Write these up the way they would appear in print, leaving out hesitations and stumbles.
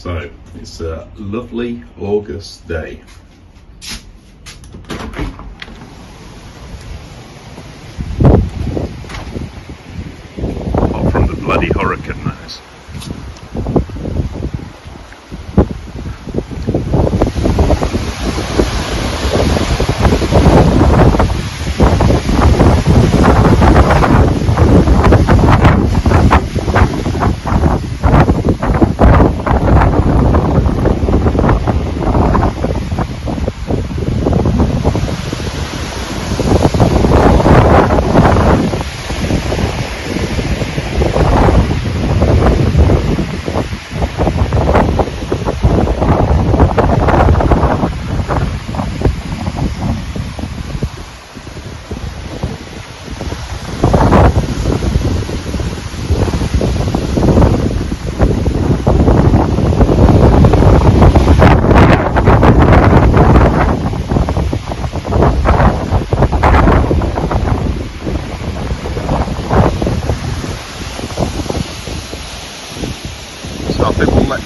So it's a lovely August day. Apart from the bloody hurricane, that is.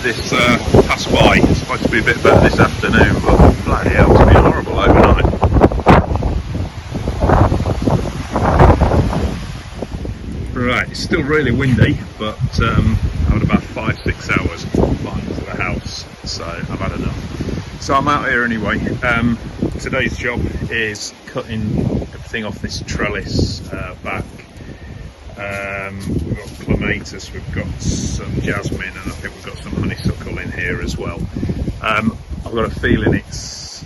This pass by. It's supposed to be a bit better this afternoon, but bloody hell, it's been horrible overnight. Right, it's still really windy, but I've had about 5-6 hours flying to the house, so I've had enough. So I'm out here anyway. Today's job is cutting everything off this trellis back. We've got clematis, we've got some jasmine, and I think we've got some honeysuckle in here as well. I've got a feeling it's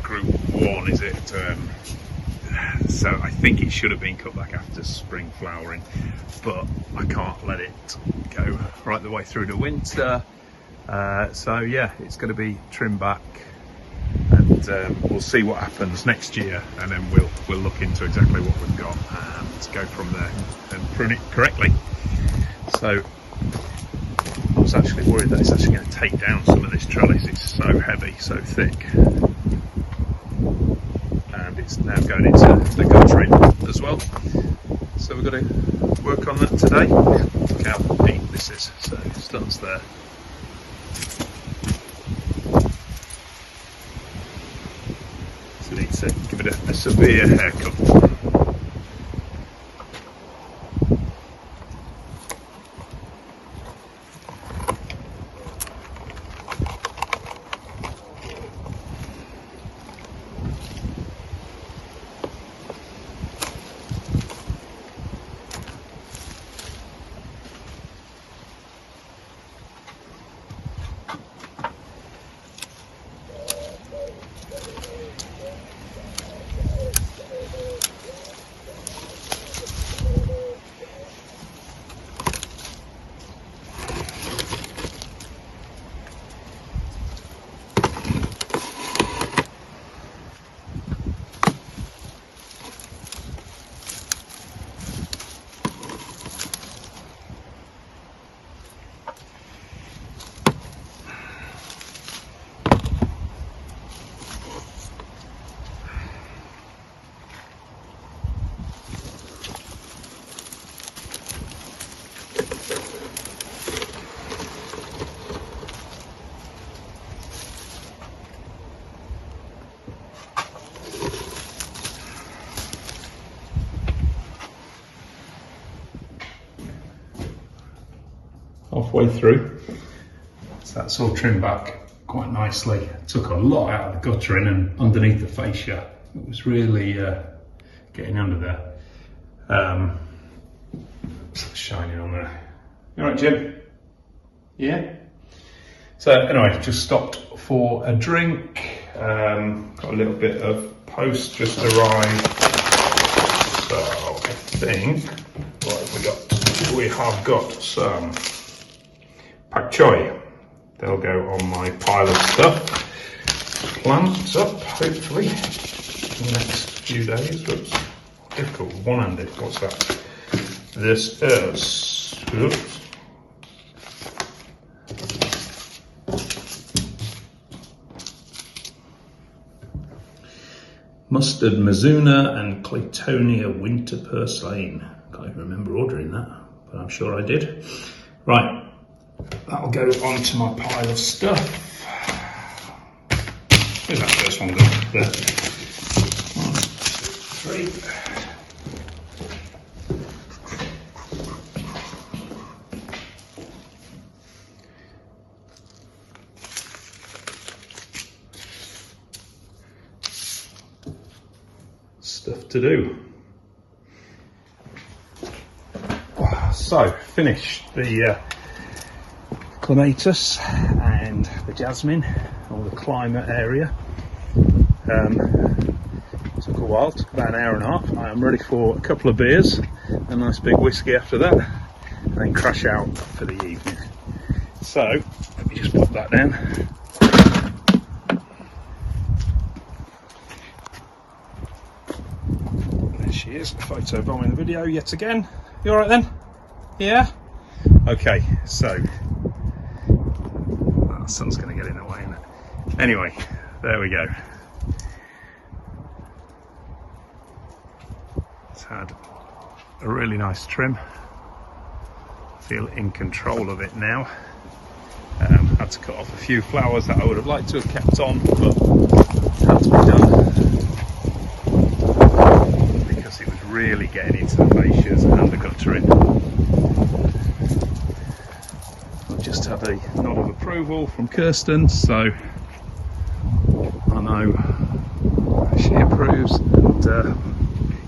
group 1, is it? So I think it should have been cut back after spring flowering, but I can't let it go right the way through the winter. So yeah, it's going to be trimmed back, and we'll see what happens next year, and then we'll look into exactly what we've got and go from there and prune it correctly. So I was actually worried that it's actually going to take down some of this trellis. It's so heavy, so thick, and it's now going into the guttering as well. So we've got to work on that today. Look how deep this is. So it starts there. So it needs to give it a severe haircut. Halfway through, so that's all trimmed back quite nicely. Took a lot out of the guttering and underneath the fascia. It was really getting under there. It's shining on there. You alright, Jim? Yeah? So anyway, just stopped for a drink. Got a little bit of post just arrived. So I think, what have we got? We have got some pak choi. They'll go on my pile of stuff. Plants up, hopefully, in the next few days. Oops, difficult, one-handed. What's that? This is, oops. Mustard Mizuna and Claytonia Winter Purslane. Can't even remember ordering that, but I'm sure I did. Right, that'll go onto my pile of stuff. Where's that first one gone? There. 1, 2, 3. Stuff to do. So, finished the clematis and the jasmine, or the climate area. Took a while, took about an hour and a half. I am ready for a couple of beers, a nice big whiskey after that, and then crash out for the evening. So, let me just pop that down. There she is, photo bombing the video yet again. You alright then? Yeah? Okay, so the sun's going to get in the way, isn't it? Anyway, there we go. It's had a really nice trim. Feel in control of it now. Had to cut off a few flowers that I would have liked to have kept on, but had to be done because it was really getting into the fascias and the guttering. Just had a nod of approval from Kirsten, so I know she approves, and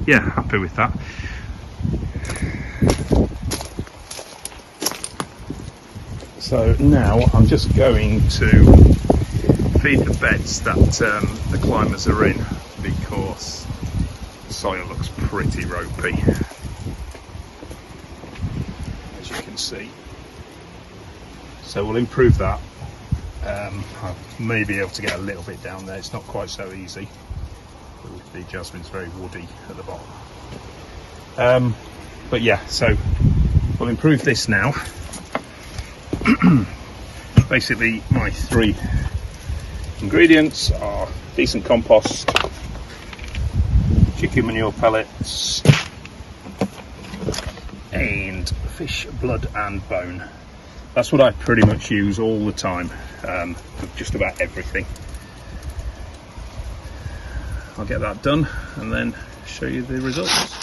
yeah, happy with that. So now I'm just going to feed the beds that the climbers are in, because the soil looks pretty ropey, as you can see. So we'll improve that. I may be able to get a little bit down there. It's not quite so easy. The jasmine's very woody at the bottom. But yeah, so we'll improve this now. Basically, my 3 ingredients are decent compost, chicken manure pellets, and fish blood and bone. That's what I pretty much use all the time for just about everything. I'll get that done and then show you the results.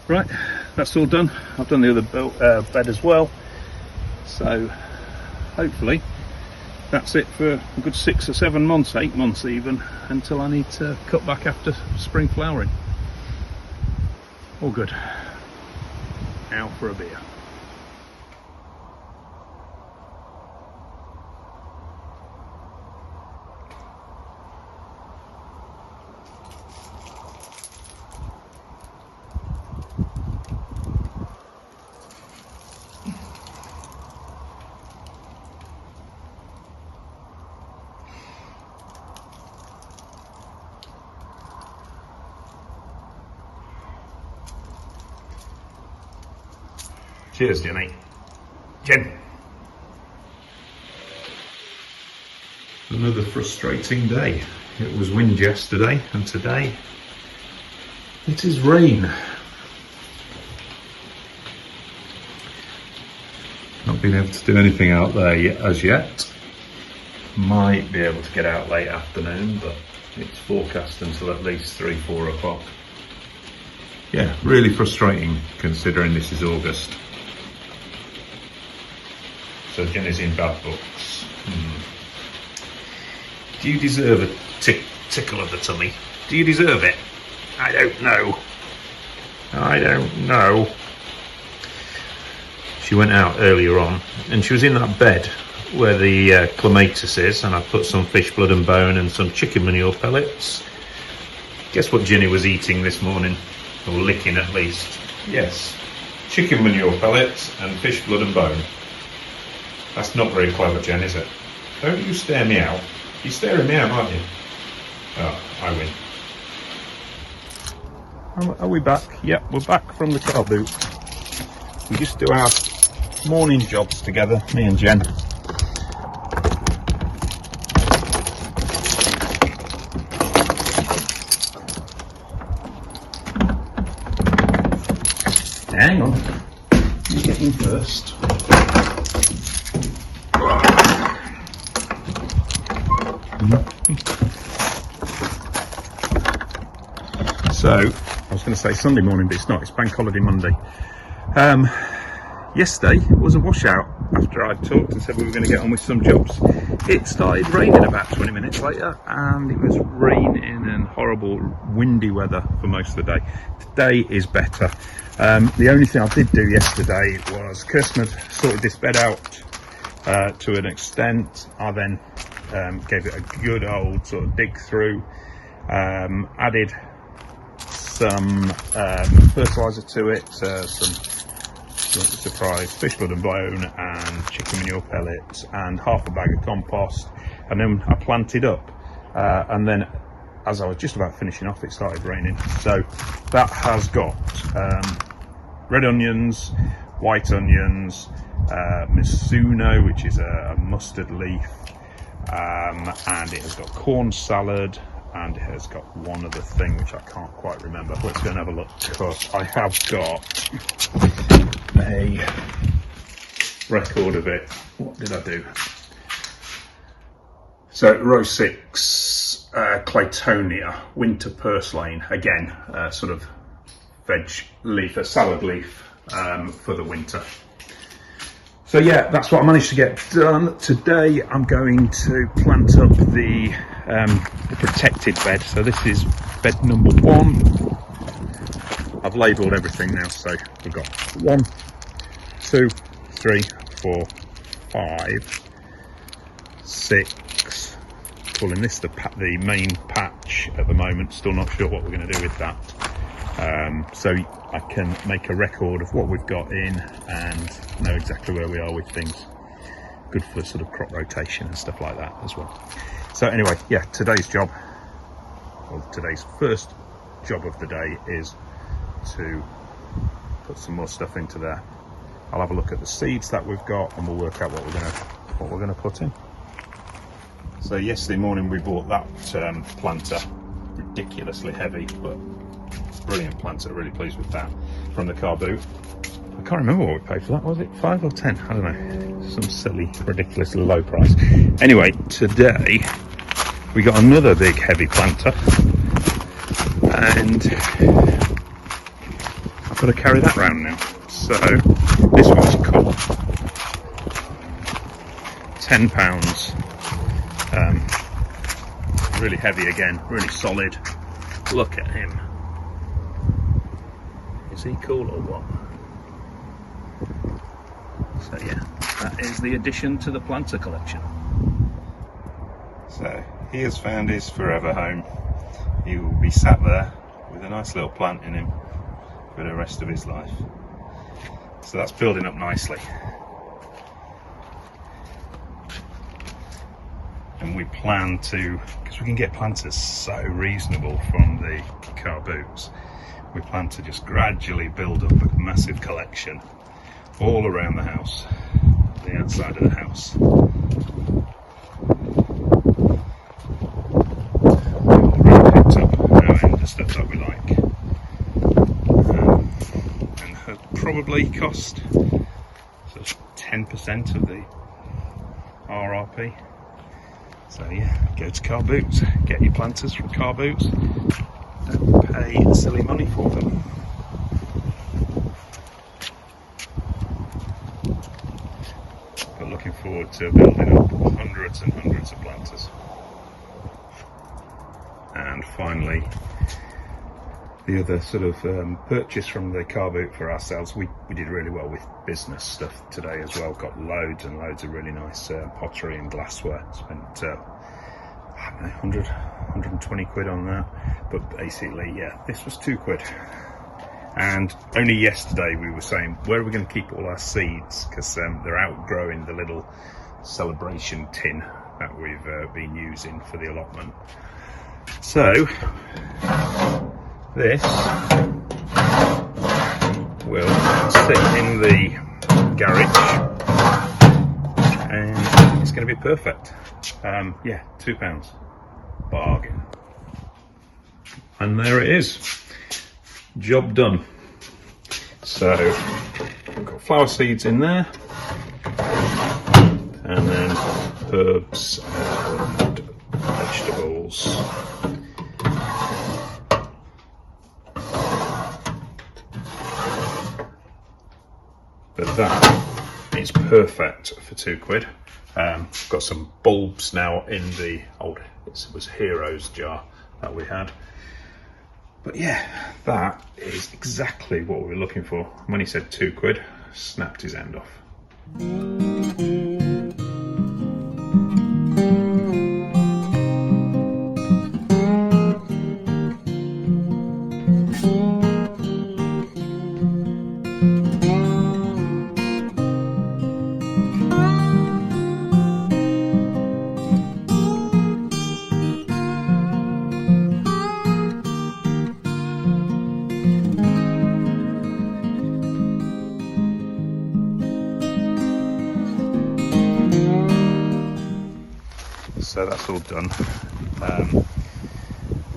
Right, that's all done. I've done the other bed as well, so hopefully that's it for a good 6 or 7 months, 8 months even, until I need to cut back after spring flowering. All good. Now for a beer. Cheers, Jenny. Jen. Another frustrating day. It was wind yesterday, and today it is rain. Not been able to do anything out there yet, as yet. Might be able to get out late afternoon, but it's forecast until at least 3-4 o'clock. Yeah, really frustrating considering this is August. So Jenny's in bad books. Do you deserve a tickle of the tummy? Do you deserve it? I don't know. I don't know. She went out earlier on and she was in that bed where the clematis is, and I've put some fish blood and bone and some chicken manure pellets. Guess what Jenny was eating this morning, or licking at least? Yes, chicken manure pellets and fish blood and bone. That's not very clever, Jen, is it? Don't you stare me out. You're staring me out, aren't you? Oh, I win. Are we back? Yep, we're back from the car boot. We just do our morning jobs together, me and Jen. Hang on, you get in first. So, I was going to say Sunday morning, but it's not, it's Bank Holiday Monday. Yesterday was a washout after I talked and said we were going to get on with some jobs. It started raining about 20 minutes later, and it was raining and horrible windy weather for most of the day. Today is better. The only thing I did do yesterday was Kirsten had sorted this bed out to an extent. I then gave it a good old sort of dig through, added some fertiliser to it, some surprise fish blood and bone and chicken manure pellets and half a bag of compost, and then I planted up, and then as I was just about finishing off it started raining. So that has got red onions, white onions, Mizuno, which is a mustard leaf, and it has got corn salad, and it has got one other thing which I can't quite remember. Let's go and have a look, because I have got a record of it. What did I do? So row 6, Claytonia, winter purslane, again, sort of veg leaf, a salad leaf for the winter. So yeah, that's what I managed to get done. Today I'm going to plant up the protected bed. So this is bed number 1. I've labelled everything now, so we've got 1, 2, 3, 4, 5, 6. Calling this the main patch at the moment. Still not sure what we're going to do with that. So I can make a record of what we've got in and know exactly where we are with things. Good for sort of crop rotation and stuff like that as well. So anyway, yeah, today's job, or today's first job of the day, is to put some more stuff into there. I'll have a look at the seeds that we've got and we'll work out what we're gonna put in. So yesterday morning we bought that planter, ridiculously heavy, but brilliant planter, really pleased with that, from the car boot. I can't remember what we paid for that, was it 5 or 10? I don't know, some silly, ridiculously low price. Anyway, today we got another big heavy planter, and I've got to carry that round now. So this one's cool, £10, really heavy again, really solid. Look at him. Is he cool or what? So yeah, that is the addition to the planter collection. So he has found his forever home. He will be sat there with a nice little plant in him for the rest of his life. So that's building up nicely. And we plan to, because we can get planters so reasonable from the car boots, we plan to just gradually build up a massive collection all around the house, the outside of the house. All picked up and the stuff that we like. And it'll probably cost sort of 10% of the RRP. So yeah, go to car boots, get your planters from car boots, don't pay silly money for them. But looking forward to building up hundreds and hundreds of planters. And finally, the other sort of purchase from the car boot for ourselves. We did really well with business stuff today as well. Got loads and loads of really nice pottery and glassware. Spent I don't know, 120 quid on that. But basically, yeah, this was £2. And only yesterday we were saying, where are we going to keep all our seeds? Because they're outgrowing the little celebration tin that we've been using for the allotment. So this will sit in the garage and it's going to be perfect. Yeah, £2, bargain. And there it is, job done. So we've got flower seeds in there, and then herbs and vegetables. But that is perfect for £2. Got some bulbs now in the old, it was Heroes jar that we had. But yeah, that is exactly what we were looking for. When he said £2, snapped his hand off. So that's all done.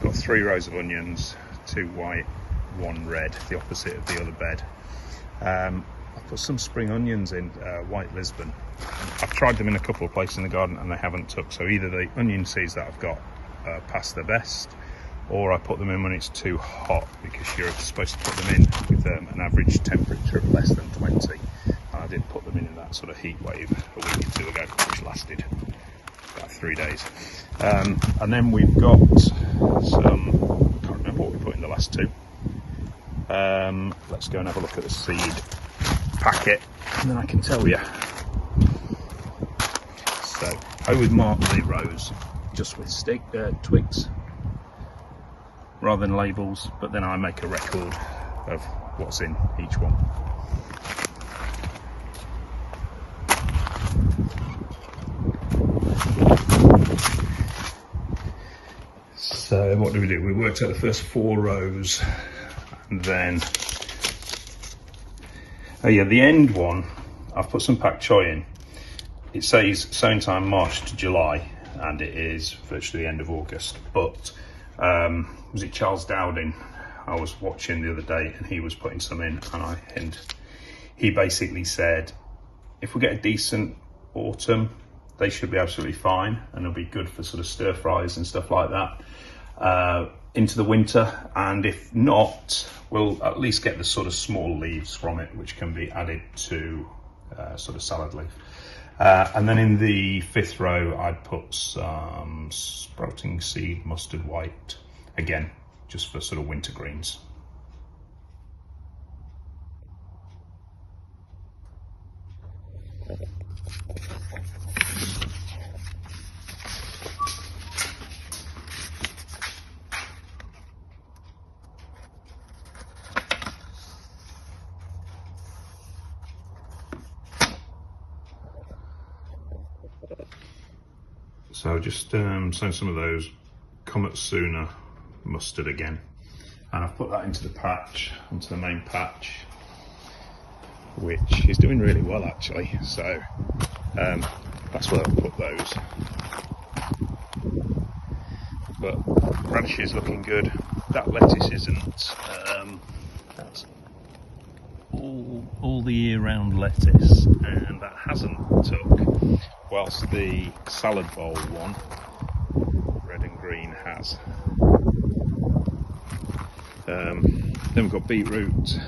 Got 3 rows of onions, 2 white, 1 red, the opposite of the other bed. I put some spring onions in white Lisbon. I've tried them in a couple of places in the garden and they haven't took, so either the onion seeds that I've got past their best, or I put them in when it's too hot, because you're supposed to put them in with an average temperature of less than 20. And I did put them in that sort of heat wave a week or 2 ago, which lasted about 3 days. And then we've got some, I can't remember what we put in the last 2. Let's go and have a look at the seed packet and then I can tell you. So I would mark the rows just with twigs rather than labels, but then I make a record of what's in each one. So what do? We worked out the first 4 rows, and then, oh yeah, the end one, I've put some pak choi in. It says sowing time March to July, and it is virtually the end of August. But was it Charles Dowding I was watching the other day, and he was putting some in, and he basically said, if we get a decent autumn, they should be absolutely fine, and it'll be good for sort of stir fries and stuff like that into the winter. And if not, we'll at least get the sort of small leaves from it, which can be added to sort of salad leaf. And then in the 5th row, I'd put some sprouting seed mustard white, again, just for sort of winter greens. So just sowing some of those Comet Sooner mustard again, and I've put that into the patch, onto the main patch, which is doing really well actually. So that's where I've put those. But radish is looking good. That lettuce isn't. That's all the year-round lettuce, and that hasn't took. Whilst the salad bowl one, red and green, has. Then we've got beetroot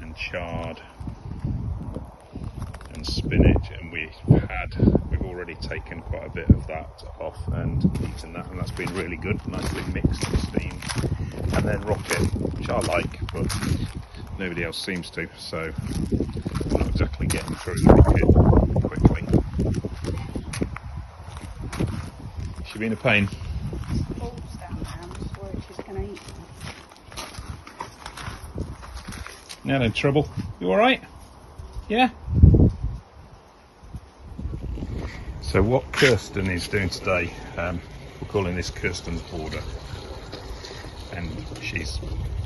and chard and and spinach, and we've already taken quite a bit of that off and eaten that, and that's been really good, nicely mixed and steamed. And then rocket, which I like, but nobody else seems to, so I'm not exactly getting through rocket quickly. She been a pain. Now no trouble. You alright? Yeah? So what Kirsten is doing today, we're calling this Kirsten's border, and she's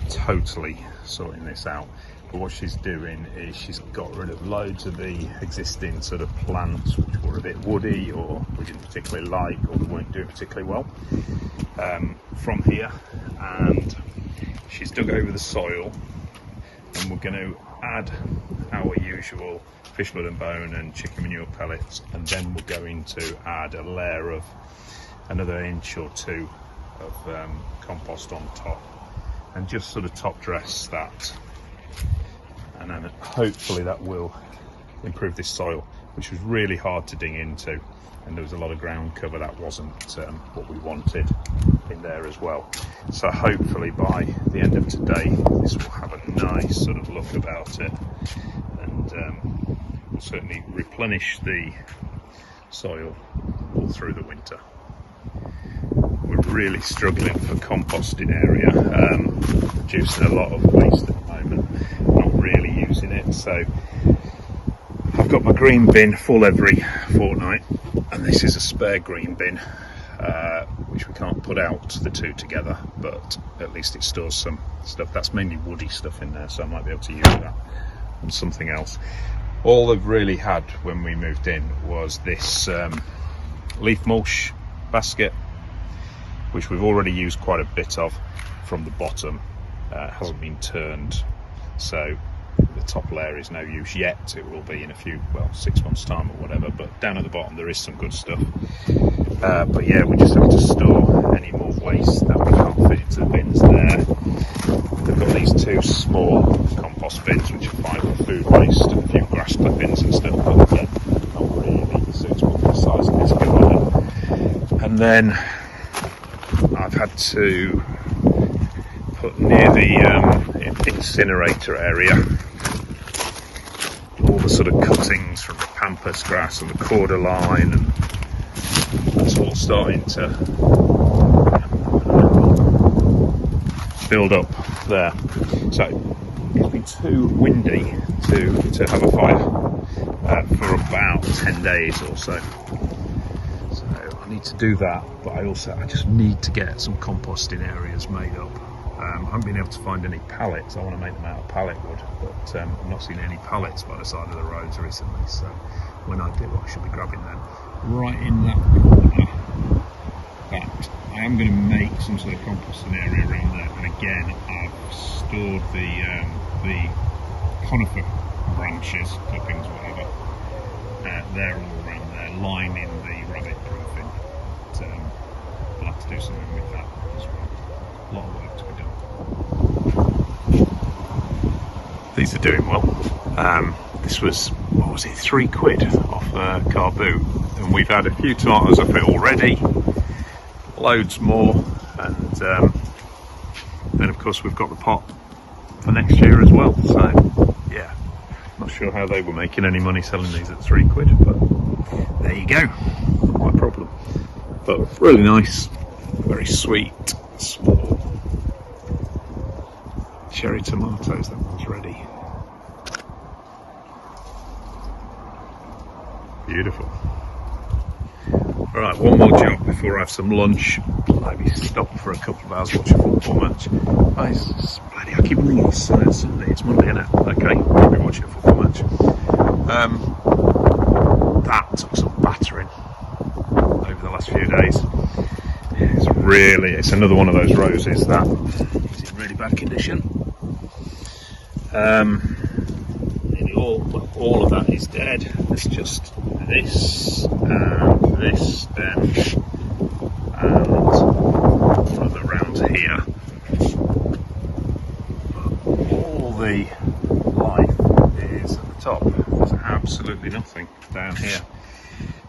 totally sorting this out. But what she's doing is she's got rid of loads of the existing sort of plants which were a bit woody or we didn't particularly like or we weren't doing particularly well from here, and she's dug over the soil, and we're going to add our usual fish blood and bone and chicken manure pellets, and then we're going to add a layer of another inch or two of compost on top and just sort of top dress that, and then hopefully that will improve this soil, which was really hard to dig into, and there was a lot of ground cover that wasn't what we wanted in there as well. So hopefully by the end of today this will have a nice sort of look about it, and will certainly replenish the soil all through the winter. We're really struggling for composting area, producing a lot of waste at the moment, not really using it. So I've got my green bin full every fortnight, and this is a spare green bin which we can't put out the two together, but at least it stores some stuff. That's mainly woody stuff in there, so I might be able to use that on something else. All they've really had when we moved in was this leaf mulch basket, which we've already used quite a bit of from the bottom. Hasn't been turned, so the top layer is no use yet. It will be in 6 months time or whatever, but down at the bottom there is some good stuff. But yeah, we just have to store any more waste that we can't fit into the bins there. They've got these two small compost bins which are fine for food waste and a few grass clippings and stuff, but they're not really suitable for the size of this garden. And then I've had to put near the incinerator area all the sort of cuttings from the pampas grass and the cordyline, and that's all starting to build up there. So it's been too windy to have a fire for about 10 days or so. So I need to do that, but I just need to get some composting areas made up. I haven't been able to find any pallets. I want to make them out of pallet wood, but I've not seen any pallets by the side of the roads recently, so when I do I should be grabbing them. Right in that corner, but I am going to make some sort of composting area around there, and again I've stored the conifer branches, clippings, whatever, they're all around there, lining the rabbit proofing. But, I'll have to do something with that as well. A lot of work to be done. These are doing well. This was, what was it, £3 off a car boot, and we've had a few tomatoes off it already, loads more, and then of course we've got the pot for next year as well. So yeah, not sure how they were making any money selling these at £3, but there you go, not my problem. But really nice, very sweet, small cherry tomatoes. That one's ready. Beautiful. Alright, one more job before I have some lunch. Maybe stop for a couple of hours, watch a football match. I keep thinking it's Sunday, it's Monday, isn't it? Okay, maybe watch a football match. That took some battering over the last few days. It's another one of those roses that is in really bad condition. All of that is dead. There's just this and this stem and further around here. But all the life is at the top. There's absolutely nothing down here.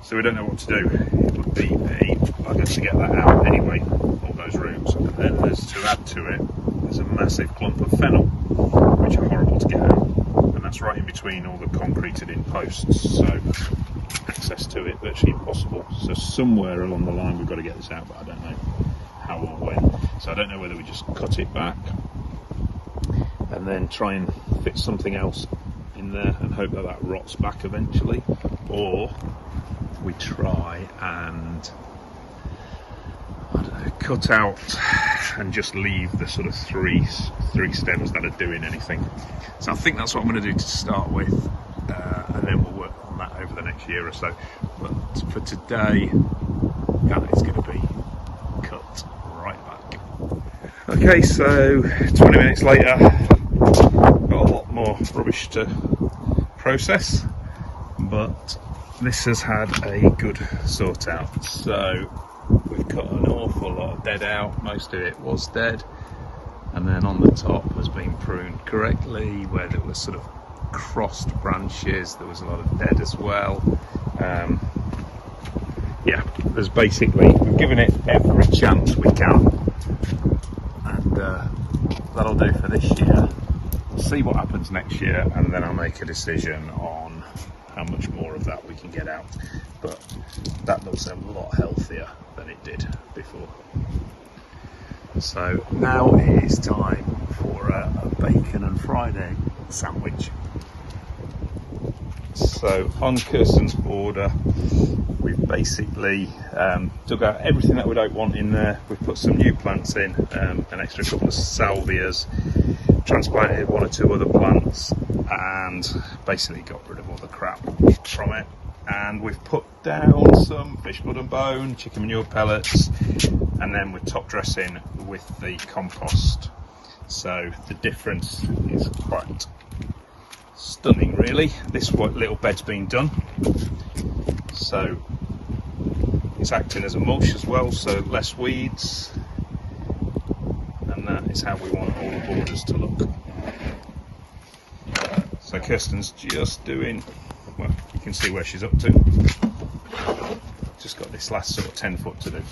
So we don't know what to do. It would be a bugger to get that out anyway, all those roots. And then there's, to add to it, there's a massive clump of fennel, which are horrible to get out. And that's right in between all the concreted in posts, so access to it virtually impossible. So somewhere along the line we've got to get this out, but I don't know how or when. So I don't know whether we just cut it back and then try and fit something else in there and hope that that rots back eventually, or we try and, I don't know, cut out and just leave the sort of three stems that are doing anything. So I think that's what I'm going to do to start with, and then we'll work on that over the next year or so. But for today, that is going to be cut right back. Okay, so 20 minutes later, got a lot more rubbish to process, but this has had a good sort out. So we've cut an awful lot of dead out. Most of it was dead, and then on the top has been pruned correctly. Where there was sort of crossed branches, there was a lot of dead as well. Yeah, there's basically, we've given it every chance we can, and that'll do for this year. We'll see what happens next year, and then I'll make a decision on how much more of that we can get out. But that looks a lot healthier than it did before. So now it is time for a bacon and fried egg sandwich. So on Kirsten's order, we've basically dug out everything that we don't want in there. We've put some new plants in, an extra couple of salvias, transplanted one or two other plants, and basically got rid of all the crap from it. And we've put down some fish blood and bone, chicken manure pellets, and then we're top dressing with the compost. So the difference is quite stunning, really. This little bed's been done, so it's acting as a mulch as well, so less weeds, and that is how we want all the borders to look. So Kirsten's just doing, well, you can see where she's up to. Just got this last sort of 10 foot to do.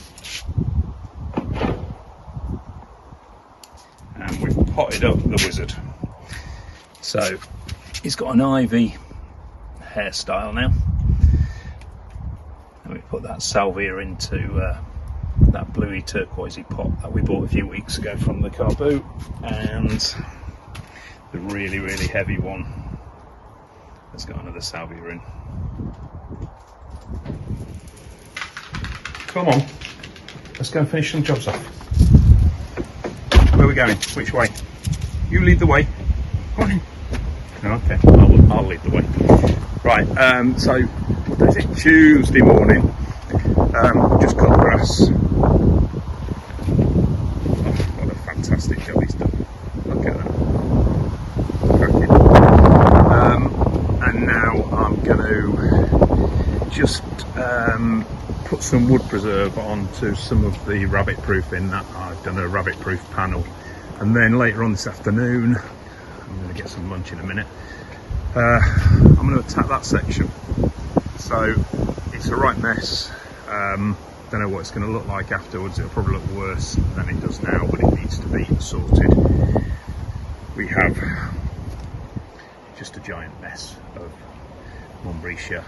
And we've potted up the wizard. So he's got an ivy hairstyle now. And we put that salvia into that bluey turquoisey pot that we bought a few weeks ago from the car boot, and the really, really heavy one has got another salvia in. Come on, let's go and finish some jobs off. Where are we going? Which way? You lead the way. Come on in. Okay, I'll lead the way. Right, so what is it? Tuesday morning. Just cut grass. Oh, what a fantastic job he's done. Look at that. Cracking. And now I'm going to just put some wood preserve onto some of the rabbit proofing that I've done, a rabbit proof panel. And then later on this afternoon, I'm going to get some lunch in a minute, I'm going to attack that section. So it's a right mess. Don't know what it's going to look like afterwards. It'll probably look worse than it does now, but it needs to be sorted. We have just a giant mess of Mombretia,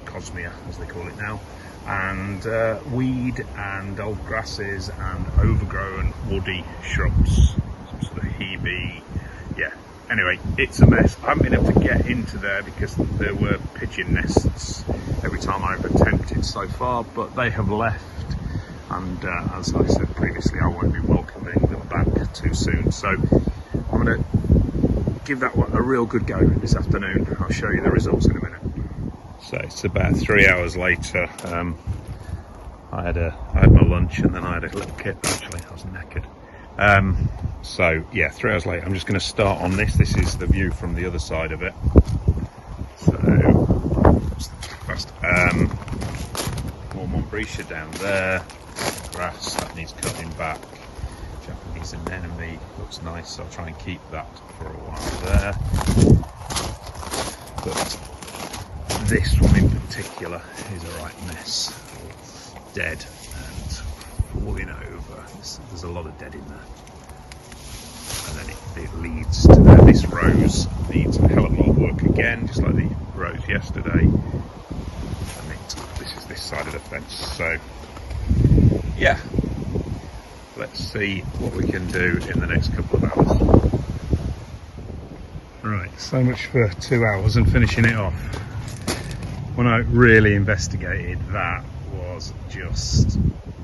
Cosmea as they call it now, and weed and old grasses and overgrown woody shrubs, some sort of hebe. Yeah, anyway, it's a mess. I haven't been able to get into there because there were pigeon nests every time I've attempted so far, but they have left, and as I said previously, I won't be welcoming them back too soon. So I'm going to give that one a real good go this afternoon. I'll show you the results in a minute. So it's about 3 hours later. I had my lunch, and then I had a little kip. Actually, I was knackered. So yeah, 3 hours later, I'm just going to start on this. This is the view from the other side of it. So fast. More Mombretia down there. Grass that needs cutting back. Japanese anemone looks nice, so I'll try and keep that for a while there. But this one in particular is a right mess, dead and falling over. There's a lot of dead in there. And then it leads to there. This rose needs a hell of a lot of work again, just like the rose yesterday. And this is this side of the fence. So yeah, let's see what we can do in the next couple of hours. Right, so much for 2 hours and finishing it off. When I really investigated, that was just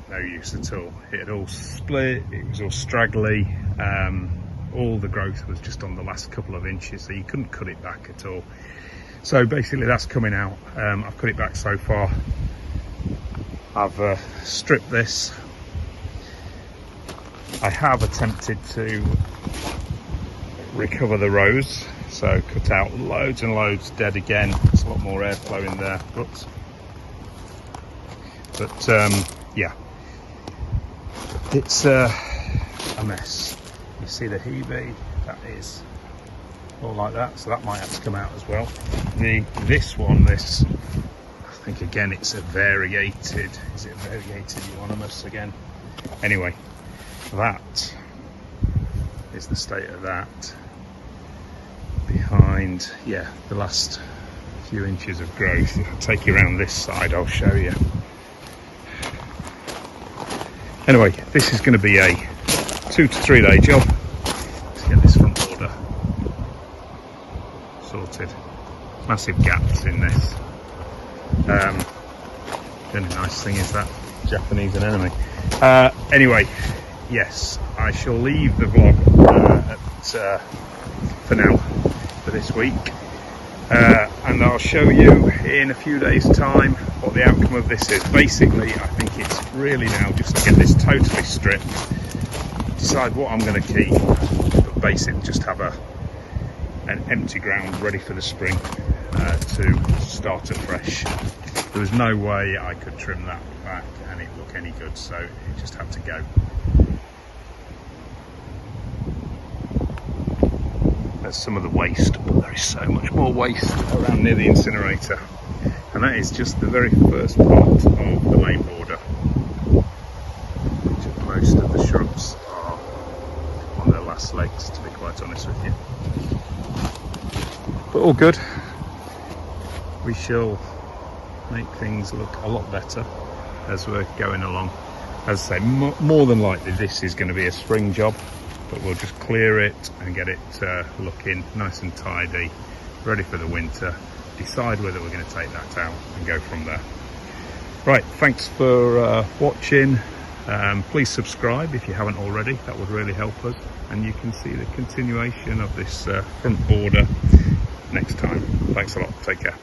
no use at all. It had all split, it was all straggly. All the growth was just on the last couple of inches, so you couldn't cut it back at all. So basically that's coming out. I've cut it back so far. I've stripped this. I have attempted to recover the rose, so cut out loads and loads dead again. There's a lot more airflow in there. Oops. But yeah, it's a mess. You see the hebe, that is all like that, so that might have to come out as well. This one, I think again it's a variegated, is it a variegated euonymus again? Anyway, that is the state of that. Behind, yeah, the last few inches of growth. If I take you around this side, I'll show you. Anyway, this is going to be a 2 to 3 day job. Let's get this front border sorted. Massive gaps in this. The only nice thing is that Japanese anemone. Anyway, yes, I shall leave the vlog for now, for this week. And I'll show you in a few days' time what the outcome of this is. Basically, I think it's really now just to get this totally stripped, decide what I'm going to keep, but basically just have an empty ground ready for the spring to start afresh. There was no way I could trim that back and it look any good, so it just had to go. There's some of the waste, but there is so much more waste around near the incinerator, and that is just the very first part of the main border, which most of the shrubs are on their last legs, to be quite honest with you. But all good. We shall make things look a lot better as we're going along. As I say, more than likely this is going to be a spring job, but we'll just clear it and get it looking nice and tidy, ready for the winter, decide whether we're going to take that out and go from there. Right, thanks for watching. Please subscribe if you haven't already, that would really help us, and you can see the continuation of this front border next time. Thanks a lot, take care.